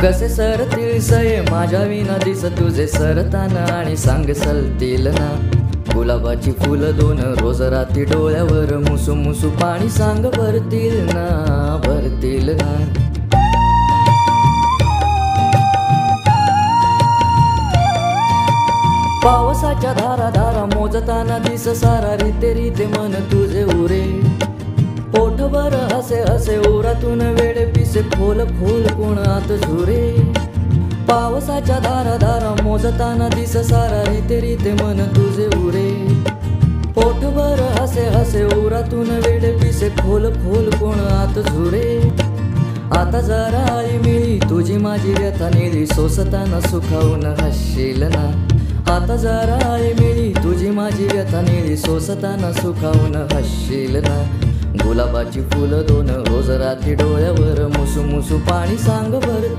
कसे सरतील सये माझ्या विना दिस तुझे सरताना आणि सांग सलतील ना. गुलाबाची फुलं दोन रोज रात्री डोळ्यावर मुसू मुसू पाणी सांग भरतील ना, भरतील ना. पावसाच्या धारा धारा मोजताना दिस सारा रीते रीते मन तुझे उरे. पोटभर हसे हसे ओरातून वेळे पिसे खोल खोल कोण आत झुरे. पावसाच्या धारा धारा मोजताना दिस सारा रीते रीते मन तुझे उरे. पोटभर हसे हसे ओरातून वेळे पिसे खोल खोल कोण आत झुरे. आता जरा आई मिळी तुझी माझी व्यथा निळी सोसताना सुखावून हसशील ना. आता जरा आई मिळी तुझी माझी व्यथा निळी सोसताना सुखावून हसशील ना. गुलाबाची फुलं दोन रोज रात्री डोळ्यावर मुसू मुसू पाणी सांग भरती